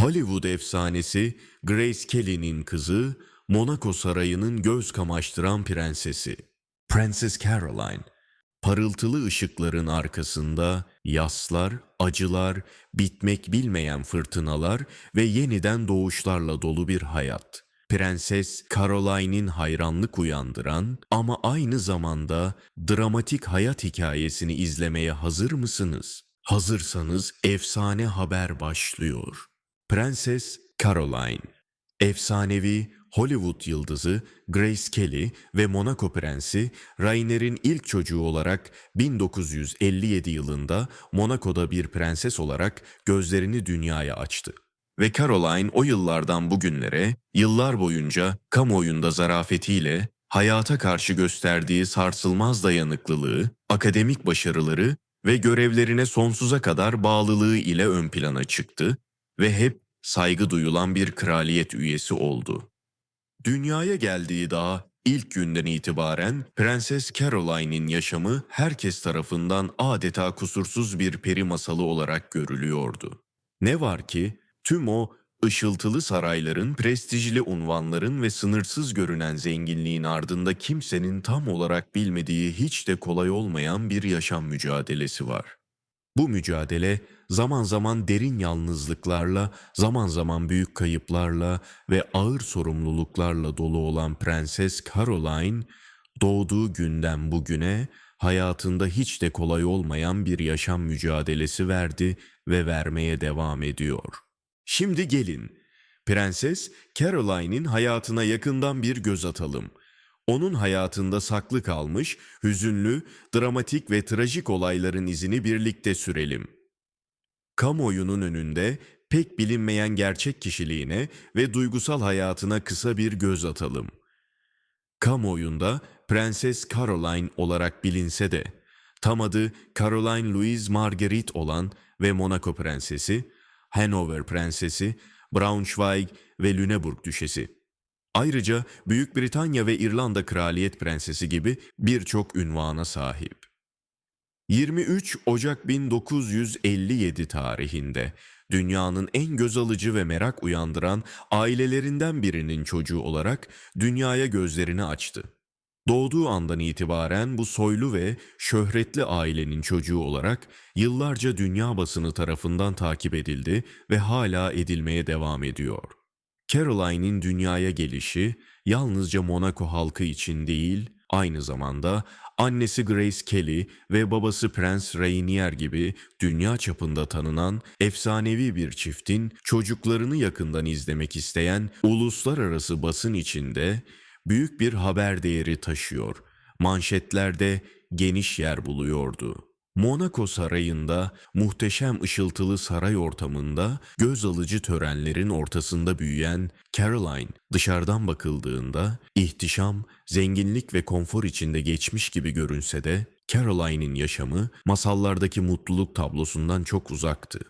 Hollywood efsanesi Grace Kelly'nin kızı, Monaco sarayının göz kamaştıran prensesi. Princess Caroline, parıltılı ışıkların arkasında yaslar, acılar, bitmek bilmeyen fırtınalar ve yeniden doğuşlarla dolu bir hayat. Prenses Caroline'in hayranlık uyandıran ama aynı zamanda dramatik hayat hikayesini izlemeye hazır mısınız? Hazırsanız efsane haber başlıyor. Prenses Caroline, efsanevi Hollywood yıldızı Grace Kelly ve Monaco prensi Rainer'in ilk çocuğu olarak 1957 yılında Monaco'da bir prenses olarak gözlerini dünyaya açtı. Ve Caroline o yıllardan bugünlere yıllar boyunca kamuoyunda zarafetiyle, hayata karşı gösterdiği sarsılmaz dayanıklılığı, akademik başarıları ve görevlerine sonsuza kadar bağlılığı ile ön plana çıktı ve hep saygı duyulan bir kraliyet üyesi oldu. Dünyaya geldiği daha ilk günden itibaren Prenses Caroline'in yaşamı herkes tarafından adeta kusursuz bir peri masalı olarak görülüyordu. Ne var ki tüm o ışıltılı sarayların, prestijli unvanların ve sınırsız görünen zenginliğin ardında kimsenin tam olarak bilmediği hiç de kolay olmayan bir yaşam mücadelesi var. Bu mücadele zaman zaman derin yalnızlıklarla, zaman zaman büyük kayıplarla ve ağır sorumluluklarla dolu olan Prenses Caroline, doğduğu günden bugüne hayatında hiç de kolay olmayan bir yaşam mücadelesi verdi ve vermeye devam ediyor. Şimdi gelin, Prenses Caroline'in hayatına yakından bir göz atalım. Onun hayatında saklı kalmış, hüzünlü, dramatik ve trajik olayların izini birlikte sürelim. Kamuoyunun önünde pek bilinmeyen gerçek kişiliğine ve duygusal hayatına kısa bir göz atalım. Kamuoyunda Prenses Caroline olarak bilinse de, tam adı Caroline Louise Marguerite olan ve Monaco Prensesi, Hanover Prensesi, Braunschweig ve Lüneburg Düşesi. Ayrıca Büyük Britanya ve İrlanda Kraliyet Prensesi gibi birçok ünvana sahip. 23 Ocak 1957 tarihinde dünyanın en göz alıcı ve merak uyandıran ailelerinden birinin çocuğu olarak dünyaya gözlerini açtı. Doğduğu andan itibaren bu soylu ve şöhretli ailenin çocuğu olarak yıllarca dünya basını tarafından takip edildi ve hala edilmeye devam ediyor. Caroline'in dünyaya gelişi yalnızca Monaco halkı için değil, aynı zamanda annesi Grace Kelly ve babası Prens Rainier gibi dünya çapında tanınan efsanevi bir çiftin çocuklarını yakından izlemek isteyen uluslararası basın içinde büyük bir haber değeri taşıyor. Manşetlerde geniş yer buluyordu. Monaco Sarayı'nda, muhteşem ışıltılı saray ortamında, göz alıcı törenlerin ortasında büyüyen Caroline, dışarıdan bakıldığında ihtişam, zenginlik ve konfor içinde geçmiş gibi görünse de, Caroline'in yaşamı masallardaki mutluluk tablosundan çok uzaktı.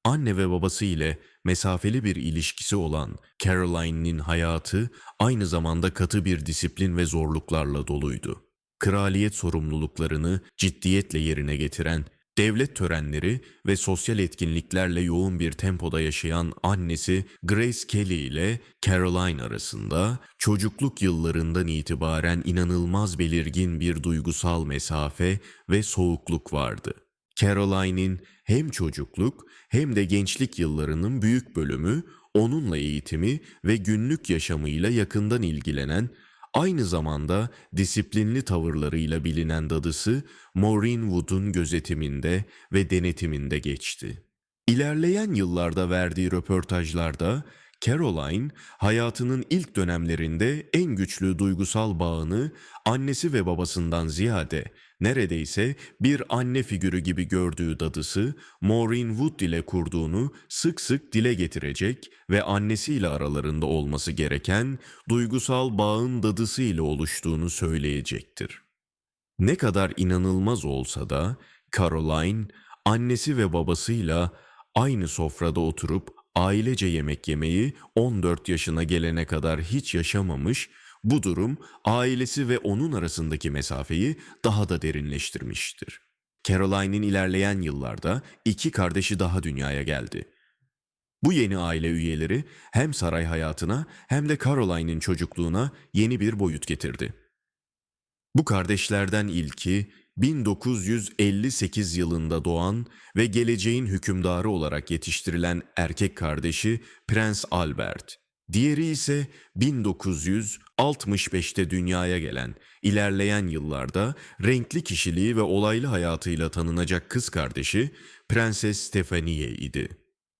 Anne ve babası ile mesafeli bir ilişkisi olan Caroline'nin hayatı aynı zamanda katı bir disiplin ve zorluklarla doluydu. Kraliyet sorumluluklarını ciddiyetle yerine getiren, devlet törenleri ve sosyal etkinliklerle yoğun bir tempoda yaşayan annesi Grace Kelly ile Caroline arasında çocukluk yıllarından itibaren inanılmaz belirgin bir duygusal mesafe ve soğukluk vardı. Caroline'in hem çocukluk hem de gençlik yıllarının büyük bölümü onunla eğitimi ve günlük yaşamıyla yakından ilgilenen, aynı zamanda disiplinli tavırlarıyla bilinen dadısı Maureen Wood'un gözetiminde ve denetiminde geçti. İlerleyen yıllarda verdiği röportajlarda Caroline, hayatının ilk dönemlerinde en güçlü duygusal bağını annesi ve babasından ziyade neredeyse bir anne figürü gibi gördüğü dadısı Maureen Wood ile kurduğunu sık sık dile getirecek ve annesiyle aralarında olması gereken duygusal bağın dadısı ile oluştuğunu söyleyecektir. Ne kadar inanılmaz olsa da Caroline, annesi ve babasıyla aynı sofrada oturup ailece yemek yemeyi 14 yaşına gelene kadar hiç yaşamamış, bu durum ailesi ve onun arasındaki mesafeyi daha da derinleştirmiştir. Caroline'in ilerleyen yıllarda iki kardeşi daha dünyaya geldi. Bu yeni aile üyeleri hem saray hayatına hem de Caroline'in çocukluğuna yeni bir boyut getirdi. Bu kardeşlerden ilki 1958 yılında doğan ve geleceğin hükümdarı olarak yetiştirilen erkek kardeşi Prens Albert. Diğeri ise 1965'te dünyaya gelen, ilerleyen yıllarda renkli kişiliği ve olaylı hayatıyla tanınacak kız kardeşi Prenses Stephanie idi.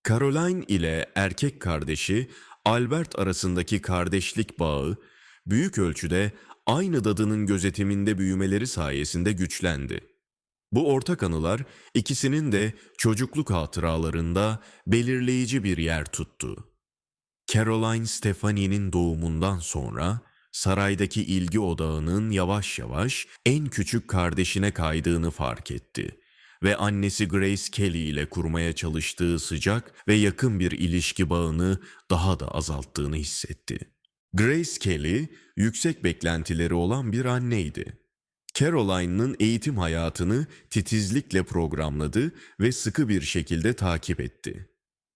Caroline ile erkek kardeşi Albert arasındaki kardeşlik bağı büyük ölçüde aynı dadının gözetiminde büyümeleri sayesinde güçlendi. Bu ortak anılar ikisinin de çocukluk hatıralarında belirleyici bir yer tuttu. Caroline Stephanie'nin doğumundan sonra saraydaki ilgi odağının yavaş yavaş en küçük kardeşine kaydığını fark etti ve annesi Grace Kelly ile kurmaya çalıştığı sıcak ve yakın bir ilişki bağını daha da azalttığını hissetti. Grace Kelly, yüksek beklentileri olan bir anneydi. Caroline'ın eğitim hayatını titizlikle programladı ve sıkı bir şekilde takip etti.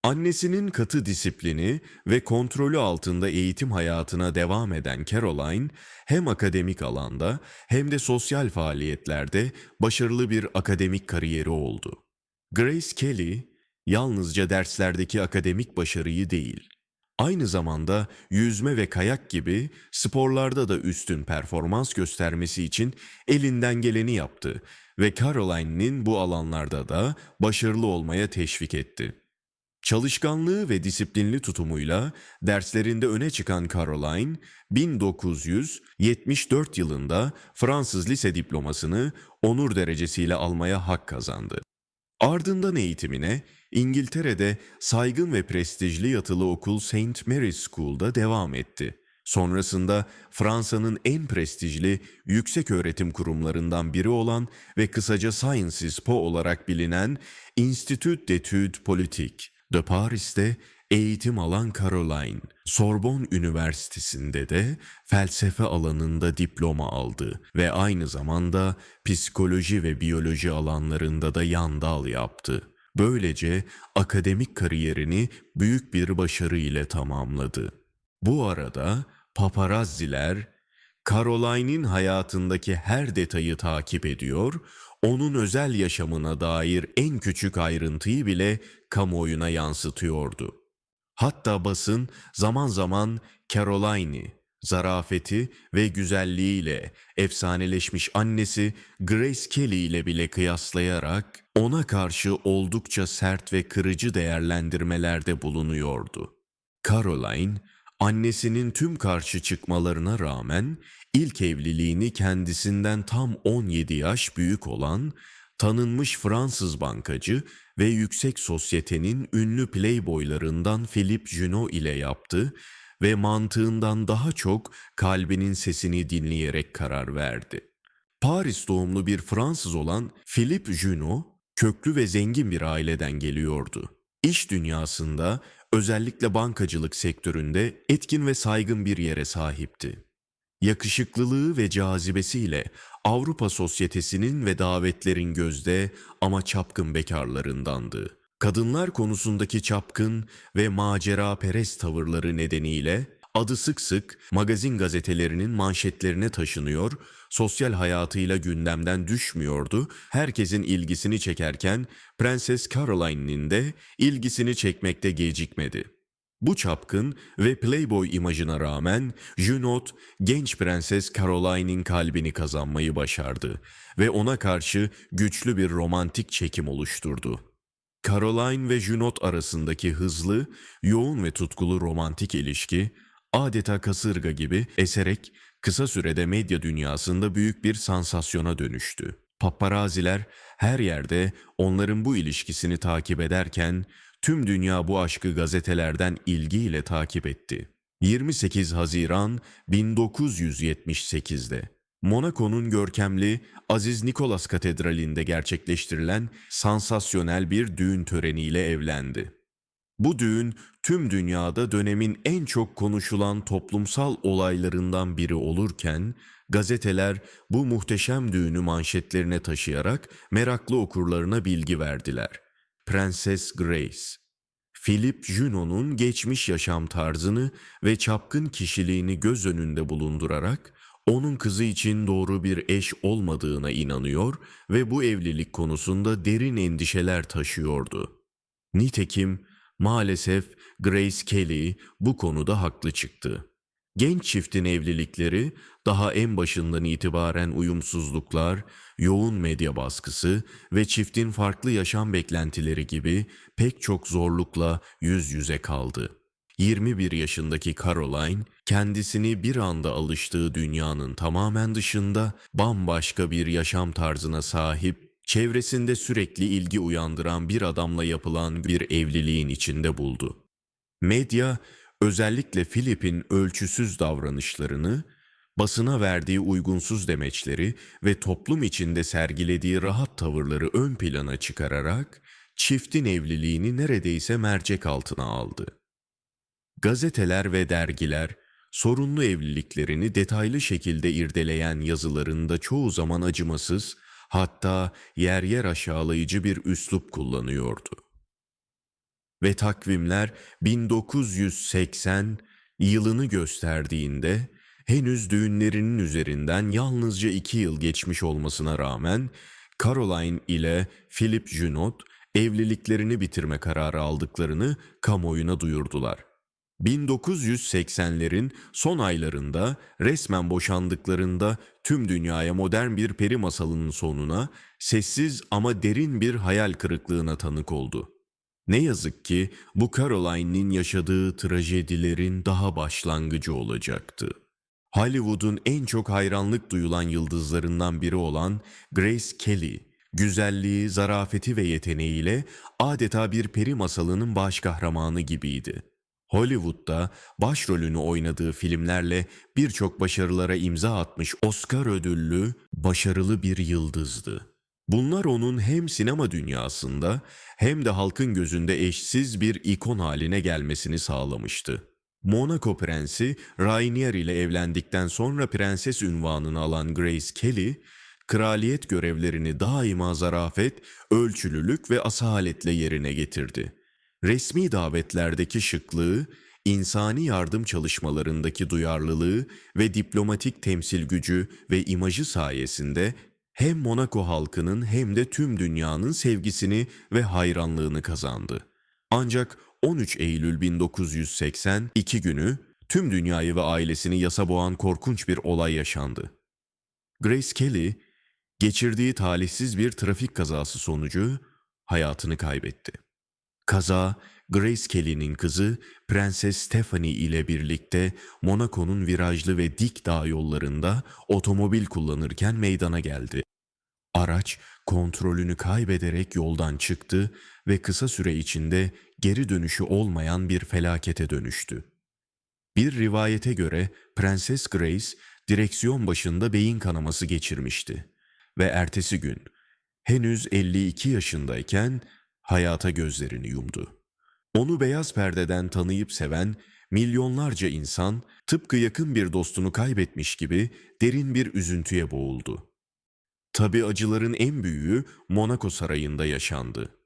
Annesinin katı disiplini ve kontrolü altında eğitim hayatına devam eden Caroline, hem akademik alanda hem de sosyal faaliyetlerde başarılı bir akademik kariyeri oldu. Grace Kelly, yalnızca derslerdeki akademik başarıyı değil, aynı zamanda yüzme ve kayak gibi sporlarda da üstün performans göstermesi için elinden geleni yaptı ve Caroline'nin bu alanlarda da başarılı olmaya teşvik etti. Çalışkanlığı ve disiplinli tutumuyla derslerinde öne çıkan Caroline, 1974 yılında Fransız lise diplomasını onur derecesiyle almaya hak kazandı. Ardından eğitimine İngiltere'de saygın ve prestijli yatılı okul St. Mary's School'da devam etti. Sonrasında Fransa'nın en prestijli yükseköğretim kurumlarından biri olan ve kısaca Sciences Po olarak bilinen Institut d'Études Politiques de Paris'te eğitim alan Caroline, Sorbonne Üniversitesi'nde de felsefe alanında diploma aldı ve aynı zamanda psikoloji ve biyoloji alanlarında da yan dal yaptı. Böylece akademik kariyerini büyük bir başarı ile tamamladı. Bu arada paparazziler Caroline'in hayatındaki her detayı takip ediyor, onun özel yaşamına dair en küçük ayrıntıyı bile kamuoyuna yansıtıyordu. Hatta basın zaman zaman Caroline'i, zarafeti ve güzelliğiyle efsaneleşmiş annesi Grace Kelly ile bile kıyaslayarak ona karşı oldukça sert ve kırıcı değerlendirmelerde bulunuyordu. Caroline, annesinin tüm karşı çıkmalarına rağmen ilk evliliğini kendisinden tam 17 yaş büyük olan tanınmış Fransız bankacı ve yüksek sosyetenin ünlü playboylarından Philippe Junot ile yaptı ve mantığından daha çok kalbinin sesini dinleyerek karar verdi. Paris doğumlu bir Fransız olan Philippe Junot, köklü ve zengin bir aileden geliyordu. İş dünyasında, özellikle bankacılık sektöründe etkin ve saygın bir yere sahipti. Yakışıklılığı ve cazibesiyle Avrupa sosyetesinin ve davetlerin gözde ama çapkın bekarlarındandı. Kadınlar konusundaki çapkın ve maceraperest tavırları nedeniyle adı sık sık magazin gazetelerinin manşetlerine taşınıyor, sosyal hayatıyla gündemden düşmüyordu, herkesin ilgisini çekerken Prenses Caroline'nin de ilgisini çekmekte gecikmedi. Bu çapkın ve playboy imajına rağmen Junot, genç Prenses Caroline'in kalbini kazanmayı başardı ve ona karşı güçlü bir romantik çekim oluşturdu. Caroline ve Junot arasındaki hızlı, yoğun ve tutkulu romantik ilişki, adeta kasırga gibi eserek kısa sürede medya dünyasında büyük bir sansasyona dönüştü. Paparazziler her yerde onların bu ilişkisini takip ederken tüm dünya bu aşkı gazetelerden ilgiyle takip etti. 28 Haziran 1978'de Monaco'nun görkemli Aziz Nicolas Katedrali'nde gerçekleştirilen sansasyonel bir düğün töreniyle evlendi. Bu düğün tüm dünyada dönemin en çok konuşulan toplumsal olaylarından biri olurken, gazeteler bu muhteşem düğünü manşetlerine taşıyarak meraklı okurlarına bilgi verdiler. Prenses Grace, Philip Junot'un geçmiş yaşam tarzını ve çapkın kişiliğini göz önünde bulundurarak onun kızı için doğru bir eş olmadığına inanıyor ve bu evlilik konusunda derin endişeler taşıyordu. Nitekim maalesef Grace Kelly bu konuda haklı çıktı. Genç çiftin evlilikleri daha en başından itibaren uyumsuzluklar, yoğun medya baskısı ve çiftin farklı yaşam beklentileri gibi pek çok zorlukla yüz yüze kaldı. 21 yaşındaki Caroline, kendisini bir anda alıştığı dünyanın tamamen dışında bambaşka bir yaşam tarzına sahip, çevresinde sürekli ilgi uyandıran bir adamla yapılan bir evliliğin içinde buldu. Medya, özellikle Philip'in ölçüsüz davranışlarını, basına verdiği uygunsuz demeçleri ve toplum içinde sergilediği rahat tavırları ön plana çıkararak çiftin evliliğini neredeyse mercek altına aldı. Gazeteler ve dergiler, sorunlu evliliklerini detaylı şekilde irdeleyen yazılarında çoğu zaman acımasız, hatta yer yer aşağılayıcı bir üslup kullanıyordu. Ve takvimler 1980 yılını gösterdiğinde henüz düğünlerinin üzerinden yalnızca 2 yıl geçmiş olmasına rağmen Caroline ile Philip Junot evliliklerini bitirme kararı aldıklarını kamuoyuna duyurdular. 1980'lerin son aylarında resmen boşandıklarında tüm dünyaya modern bir peri masalının sonuna, sessiz ama derin bir hayal kırıklığına tanık oldu. Ne yazık ki bu Caroline'nin yaşadığı trajedilerin daha başlangıcı olacaktı. Hollywood'un en çok hayranlık duyulan yıldızlarından biri olan Grace Kelly, güzelliği, zarafeti ve yeteneğiyle adeta bir peri masalının baş kahramanı gibiydi. Hollywood'da başrolünü oynadığı filmlerle birçok başarılara imza atmış Oscar ödüllü, başarılı bir yıldızdı. Bunlar onun hem sinema dünyasında hem de halkın gözünde eşsiz bir ikon haline gelmesini sağlamıştı. Monaco Prensi Rainier ile evlendikten sonra prenses unvanını alan Grace Kelly, kraliyet görevlerini daima zarafet, ölçülülük ve asaletle yerine getirdi. Resmi davetlerdeki şıklığı, insani yardım çalışmalarındaki duyarlılığı ve diplomatik temsil gücü ve imajı sayesinde hem Monaco halkının hem de tüm dünyanın sevgisini ve hayranlığını kazandı. Ancak 13 Eylül 1982 günü tüm dünyayı ve ailesini yasa boğan korkunç bir olay yaşandı. Grace Kelly, geçirdiği talihsiz bir trafik kazası sonucu hayatını kaybetti. Kaza, Grace Kelly'nin kızı Prenses Stephanie ile birlikte Monaco'nun virajlı ve dik dağ yollarında otomobil kullanırken meydana geldi. Araç kontrolünü kaybederek yoldan çıktı ve kısa süre içinde geri dönüşü olmayan bir felakete dönüştü. Bir rivayete göre Prenses Grace direksiyon başında beyin kanaması geçirmişti ve ertesi gün henüz 52 yaşındayken hayata gözlerini yumdu. Onu beyaz perdeden tanıyıp seven milyonlarca insan tıpkı yakın bir dostunu kaybetmiş gibi derin bir üzüntüye boğuldu. Tabii acıların en büyüğü Monaco Sarayı'nda yaşandı.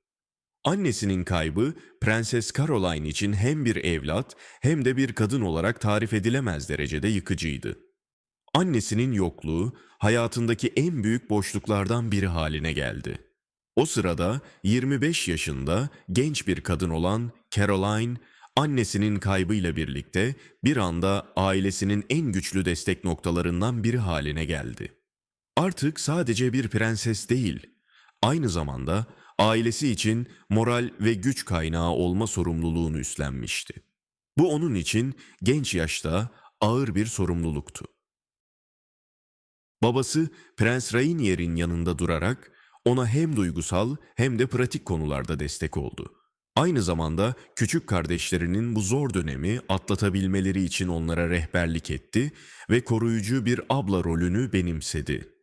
Annesinin kaybı Prenses Caroline için hem bir evlat hem de bir kadın olarak tarif edilemez derecede yıkıcıydı. Annesinin yokluğu hayatındaki en büyük boşluklardan biri haline geldi. O sırada 25 yaşında genç bir kadın olan Caroline, annesinin kaybıyla birlikte bir anda ailesinin en güçlü destek noktalarından biri haline geldi. Artık sadece bir prenses değil, aynı zamanda ailesi için moral ve güç kaynağı olma sorumluluğunu üstlenmişti. Bu onun için genç yaşta ağır bir sorumluluktu. Babası Prens Rainier'in yanında durarak ona hem duygusal hem de pratik konularda destek oldu. Aynı zamanda küçük kardeşlerinin bu zor dönemi atlatabilmeleri için onlara rehberlik etti ve koruyucu bir abla rolünü benimsedi.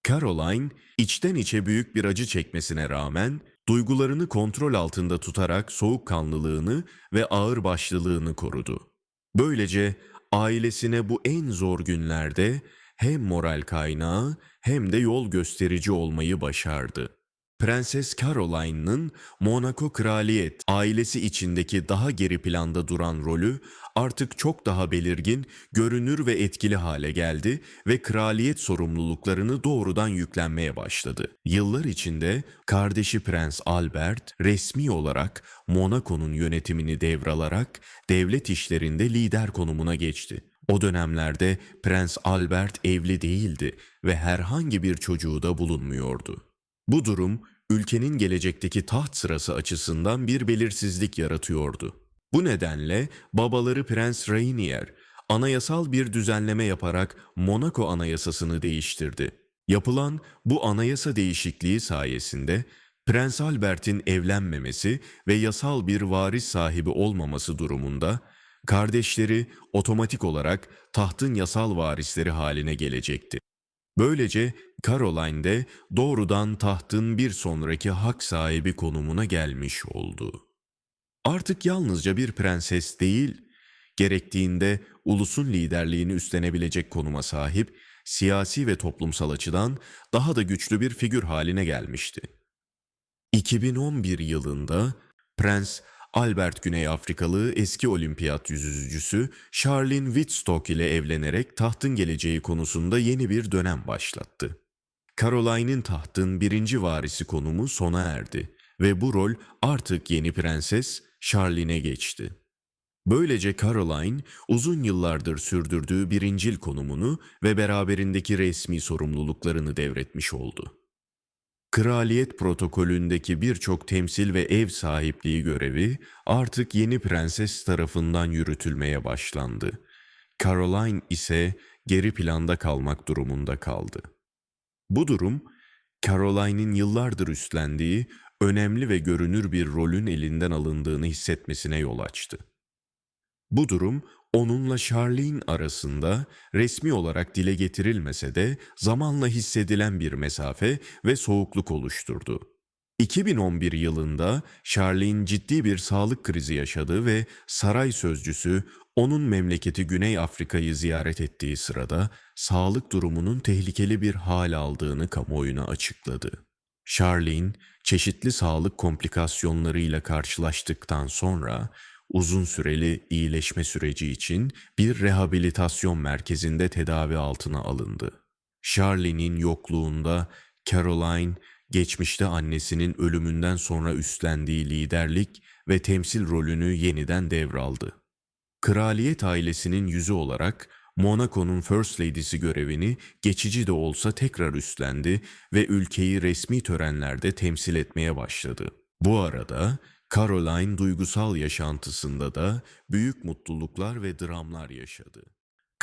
Caroline, içten içe büyük bir acı çekmesine rağmen duygularını kontrol altında tutarak soğukkanlılığını ve ağırbaşlılığını korudu. Böylece ailesine bu en zor günlerde hem moral kaynağı hem de yol gösterici olmayı başardı. Prenses Caroline'ın Monaco kraliyet ailesi içindeki daha geri planda duran rolü artık çok daha belirgin, görünür ve etkili hale geldi ve kraliyet sorumluluklarını doğrudan yüklenmeye başladı. Yıllar içinde kardeşi Prens Albert resmi olarak Monaco'nun yönetimini devralarak devlet işlerinde lider konumuna geçti. O dönemlerde Prens Albert evli değildi ve herhangi bir çocuğu da bulunmuyordu. Bu durum ülkenin gelecekteki taht sırası açısından bir belirsizlik yaratıyordu. Bu nedenle babaları Prens Rainier anayasal bir düzenleme yaparak Monaco Anayasasını değiştirdi. Yapılan bu anayasa değişikliği sayesinde Prens Albert'in evlenmemesi ve yasal bir varis sahibi olmaması durumunda kardeşleri otomatik olarak tahtın yasal varisleri haline gelecekti. Böylece Caroline de doğrudan tahtın bir sonraki hak sahibi konumuna gelmiş oldu. Artık yalnızca bir prenses değil, gerektiğinde ulusun liderliğini üstlenebilecek konuma sahip, siyasi ve toplumsal açıdan daha da güçlü bir figür haline gelmişti. 2011 yılında Prens Albert Güney Afrikalı eski olimpiyat yüzücüsü Charlene Wittstock ile evlenerek tahtın geleceği konusunda yeni bir dönem başlattı. Caroline'in tahtın birinci varisi konumu sona erdi ve bu rol artık yeni prenses Charlene'e geçti. Böylece Caroline uzun yıllardır sürdürdüğü birincil konumunu ve beraberindeki resmi sorumluluklarını devretmiş oldu. Kraliyet protokolündeki birçok temsil ve ev sahipliği görevi artık yeni prenses tarafından yürütülmeye başlandı. Caroline ise geri planda kalmak durumunda kaldı. Bu durum, Caroline'in yıllardır üstlendiği önemli ve görünür bir rolün elinden alındığını hissetmesine yol açtı. Bu durum, onunla Charlene arasında resmi olarak dile getirilmese de zamanla hissedilen bir mesafe ve soğukluk oluşturdu. 2011 yılında Charlene ciddi bir sağlık krizi yaşadı ve saray sözcüsü onun memleketi Güney Afrika'yı ziyaret ettiği sırada sağlık durumunun tehlikeli bir hal aldığını kamuoyuna açıkladı. Charlene, çeşitli sağlık komplikasyonlarıyla karşılaştıktan sonra uzun süreli iyileşme süreci için bir rehabilitasyon merkezinde tedavi altına alındı. Charlene'in yokluğunda Caroline, geçmişte annesinin ölümünden sonra üstlendiği liderlik ve temsil rolünü yeniden devraldı. Kraliyet ailesinin yüzü olarak Monaco'nun First Lady'si görevini geçici de olsa tekrar üstlendi ve ülkeyi resmi törenlerde temsil etmeye başladı. Bu arada Caroline duygusal yaşantısında da büyük mutluluklar ve dramlar yaşadı.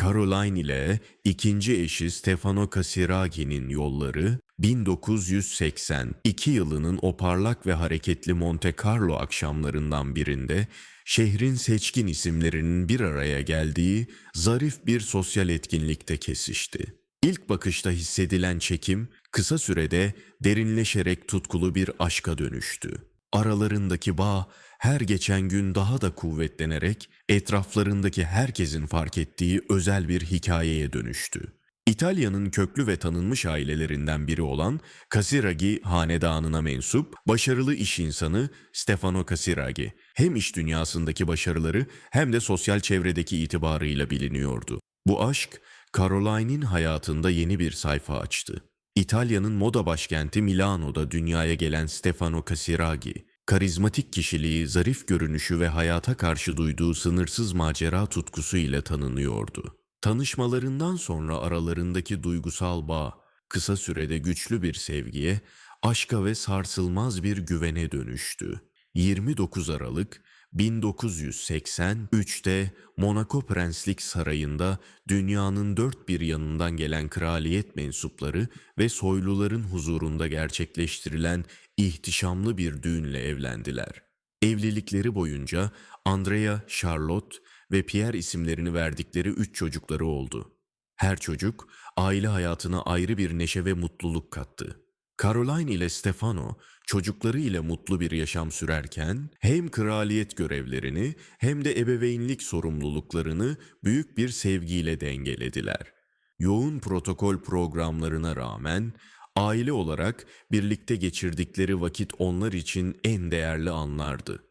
Caroline ile ikinci eşi Stefano Casiraghi'nin yolları 1982 yılının o parlak ve hareketli Monte Carlo akşamlarından birinde şehrin seçkin isimlerinin bir araya geldiği zarif bir sosyal etkinlikte kesişti. İlk bakışta hissedilen çekim kısa sürede derinleşerek tutkulu bir aşka dönüştü. Aralarındaki bağ her geçen gün daha da kuvvetlenerek etraflarındaki herkesin fark ettiği özel bir hikayeye dönüştü. İtalya'nın köklü ve tanınmış ailelerinden biri olan Casiraghi hanedanına mensup başarılı iş insanı Stefano Casiraghi hem iş dünyasındaki başarıları hem de sosyal çevredeki itibarıyla biliniyordu. Bu aşk Caroline'in hayatında yeni bir sayfa açtı. İtalya'nın moda başkenti Milano'da dünyaya gelen Stefano Casiraghi, karizmatik kişiliği, zarif görünüşü ve hayata karşı duyduğu sınırsız macera tutkusu ile tanınıyordu. Tanışmalarından sonra aralarındaki duygusal bağ, kısa sürede güçlü bir sevgiye, aşka ve sarsılmaz bir güvene dönüştü. 29 Aralık 1983'te Monaco Prenslik Sarayı'nda dünyanın dört bir yanından gelen kraliyet mensupları ve soyluların huzurunda gerçekleştirilen ihtişamlı bir düğünle evlendiler. Evlilikleri boyunca Andrea, Charlotte ve Pierre isimlerini verdikleri 3 çocukları oldu. Her çocuk aile hayatına ayrı bir neşe ve mutluluk kattı. Caroline ile Stefano çocukları ile mutlu bir yaşam sürerken hem kraliyet görevlerini hem de ebeveynlik sorumluluklarını büyük bir sevgiyle dengelediler. Yoğun protokol programlarına rağmen Aile olarak birlikte geçirdikleri vakit onlar için en değerli anlardı.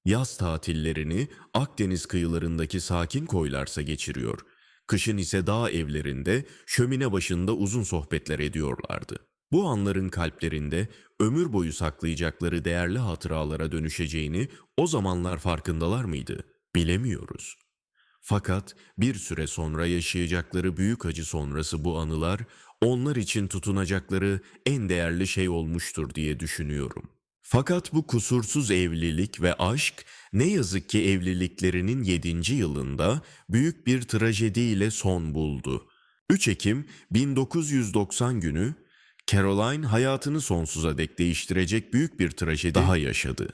Yaz tatillerini Akdeniz kıyılarındaki sakin koylarsa geçiriyor. Kışın ise dağ evlerinde şömine başında uzun sohbetler ediyorlardı. Bu anların kalplerinde ömür boyu saklayacakları değerli hatıralara dönüşeceğini o zamanlar farkındalar mıydı? Bilemiyoruz. Fakat bir süre sonra yaşayacakları büyük acı sonrası bu anılar onlar için tutunacakları en değerli şey olmuştur diye düşünüyorum. Fakat bu kusursuz evlilik ve aşk ne yazık ki evliliklerinin 7. yılında büyük bir trajediyle son buldu. 3 Ekim 1990 günü Caroline hayatını sonsuza dek değiştirecek büyük bir trajedi daha yaşadı.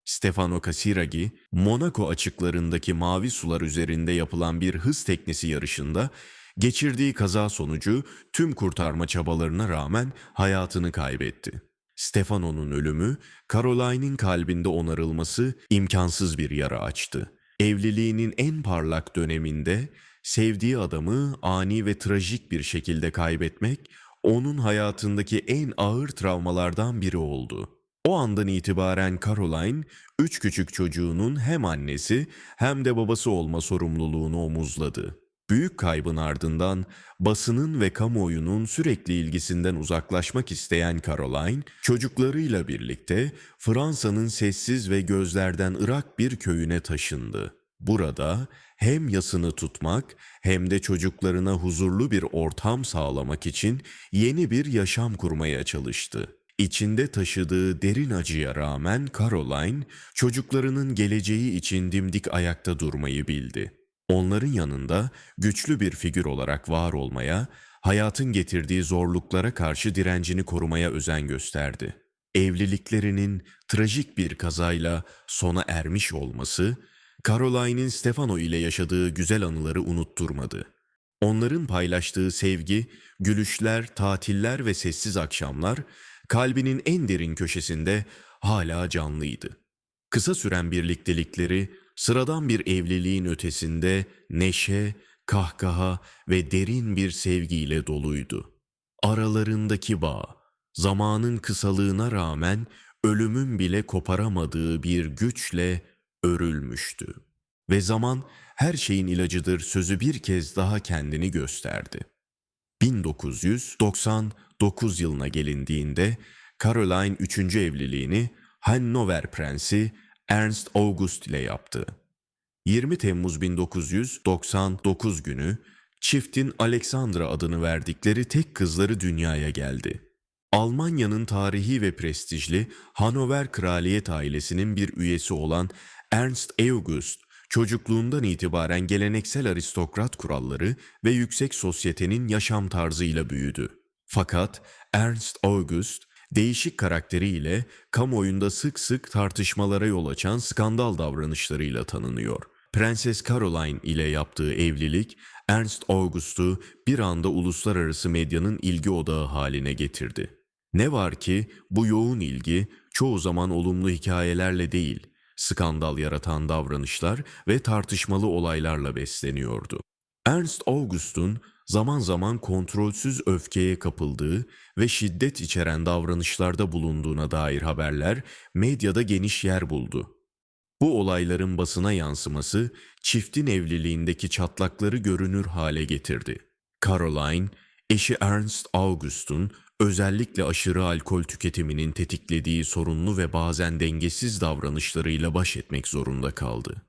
Stefano Casiraghi, Monaco açıklarındaki mavi sular üzerinde yapılan bir hız teknesi yarışında geçirdiği kaza sonucu tüm kurtarma çabalarına rağmen hayatını kaybetti. Stefano'nun ölümü, Caroline'in kalbinde onarılması imkansız bir yara açtı. Evliliğinin en parlak döneminde sevdiği adamı ani ve trajik bir şekilde kaybetmek onun hayatındaki en ağır travmalardan biri oldu. O andan itibaren Caroline, 3 küçük çocuğunun hem annesi hem de babası olma sorumluluğunu omuzladı. Büyük kaybın ardından basının ve kamuoyunun sürekli ilgisinden uzaklaşmak isteyen Caroline, çocuklarıyla birlikte Fransa'nın sessiz ve gözlerden ırak bir köyüne taşındı. Burada hem yasını tutmak hem de çocuklarına huzurlu bir ortam sağlamak için yeni bir yaşam kurmaya çalıştı. İçinde taşıdığı derin acıya rağmen Caroline, çocuklarının geleceği için dimdik ayakta durmayı bildi. Onların yanında güçlü bir figür olarak var olmaya, hayatın getirdiği zorluklara karşı direncini korumaya özen gösterdi. Evliliklerinin trajik bir kazayla sona ermiş olması, Caroline'in Stefano ile yaşadığı güzel anıları unutturmadı. Onların paylaştığı sevgi, gülüşler, tatiller ve sessiz akşamlar kalbinin en derin köşesinde hala canlıydı. Kısa süren birliktelikleri sıradan bir evliliğin ötesinde neşe, kahkaha ve derin bir sevgiyle doluydu. Aralarındaki bağ, zamanın kısalığına rağmen ölümün bile koparamadığı bir güçle örülmüştü. Ve zaman her şeyin ilacıdır sözü bir kez daha kendini gösterdi. 1999 yılına gelindiğinde Caroline 3. evliliğini Hannover Prensi Ernst August ile yaptı. 20 Temmuz 1999 günü çiftin Alexandra adını verdikleri tek kızları dünyaya geldi. Almanya'nın tarihi ve prestijli Hannover kraliyet ailesinin bir üyesi olan Ernst August, çocukluğundan itibaren geleneksel aristokrat kuralları ve yüksek sosyetenin yaşam tarzıyla büyüdü. Fakat Ernst August, değişik karakteriyle kamuoyunda sık sık tartışmalara yol açan skandal davranışlarıyla tanınıyor. Prenses Caroline ile yaptığı evlilik, Ernst August'u bir anda uluslararası medyanın ilgi odağı haline getirdi. Ne var ki bu yoğun ilgi çoğu zaman olumlu hikayelerle değil, skandal yaratan davranışlar ve tartışmalı olaylarla besleniyordu. Ernst August'un zaman zaman kontrolsüz öfkeye kapıldığı ve şiddet içeren davranışlarda bulunduğuna dair haberler medyada geniş yer buldu. Bu olayların basına yansıması çiftin evliliğindeki çatlakları görünür hale getirdi. Caroline, eşi Ernst August'un özellikle aşırı alkol tüketiminin tetiklediği sorunlu ve bazen dengesiz davranışlarıyla baş etmek zorunda kaldı.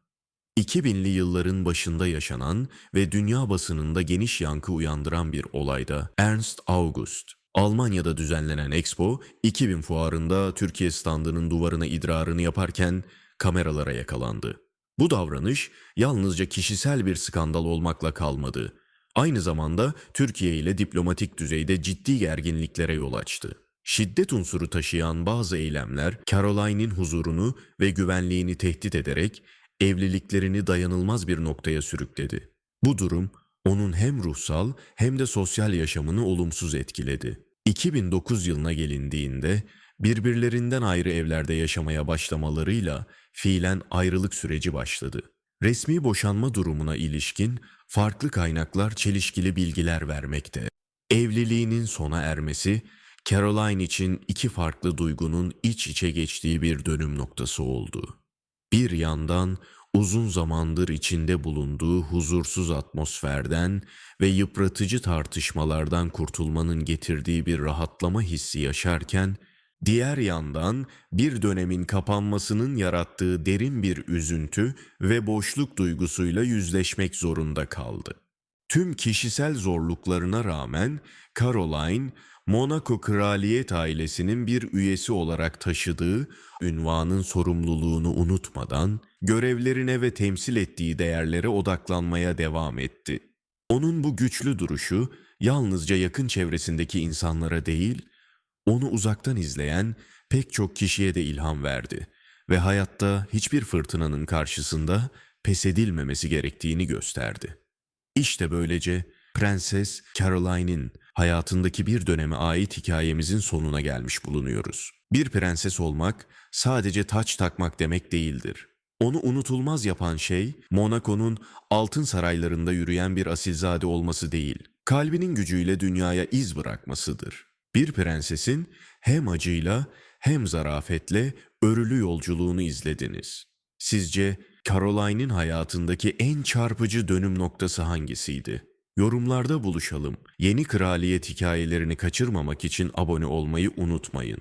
2000'li yılların başında yaşanan ve dünya basınında geniş yankı uyandıran bir olayda Ernst August, Almanya'da düzenlenen Expo 2000 fuarında Türkiye standının duvarına idrarını yaparken kameralara yakalandı. Bu davranış yalnızca kişisel bir skandal olmakla kalmadı. Aynı zamanda Türkiye ile diplomatik düzeyde ciddi gerginliklere yol açtı. Şiddet unsuru taşıyan bazı eylemler Caroline'in huzurunu ve güvenliğini tehdit ederek evliliklerini dayanılmaz bir noktaya sürükledi. Bu durum onun hem ruhsal hem de sosyal yaşamını olumsuz etkiledi. 2009 yılına gelindiğinde birbirlerinden ayrı evlerde yaşamaya başlamalarıyla fiilen ayrılık süreci başladı. Resmi boşanma durumuna ilişkin farklı kaynaklar çelişkili bilgiler vermekte. Evliliğinin sona ermesi Caroline için iki farklı duygunun iç içe geçtiği bir dönüm noktası oldu. Bir yandan uzun zamandır içinde bulunduğu huzursuz atmosferden ve yıpratıcı tartışmalardan kurtulmanın getirdiği bir rahatlama hissi yaşarken, diğer yandan bir dönemin kapanmasının yarattığı derin bir üzüntü ve boşluk duygusuyla yüzleşmek zorunda kaldı. Tüm kişisel zorluklarına rağmen Caroline, Monaco kraliyet ailesinin bir üyesi olarak taşıdığı ünvanın sorumluluğunu unutmadan görevlerine ve temsil ettiği değerlere odaklanmaya devam etti. Onun bu güçlü duruşu yalnızca yakın çevresindeki insanlara değil, onu uzaktan izleyen pek çok kişiye de ilham verdi ve hayatta hiçbir fırtınanın karşısında pes edilmemesi gerektiğini gösterdi. İşte böylece Prenses Caroline'in hayatındaki bir döneme ait hikayemizin sonuna gelmiş bulunuyoruz. Bir prenses olmak sadece taç takmak demek değildir. Onu unutulmaz yapan şey Monaco'nun altın saraylarında yürüyen bir asilzade olması değil, kalbinin gücüyle dünyaya iz bırakmasıdır. Bir prensesin hem acıyla hem zarafetle örülü yolculuğunu izlediniz. Sizce Caroline'in hayatındaki en çarpıcı dönüm noktası hangisiydi? Yorumlarda buluşalım. Yeni kraliyet hikayelerini kaçırmamak için abone olmayı unutmayın.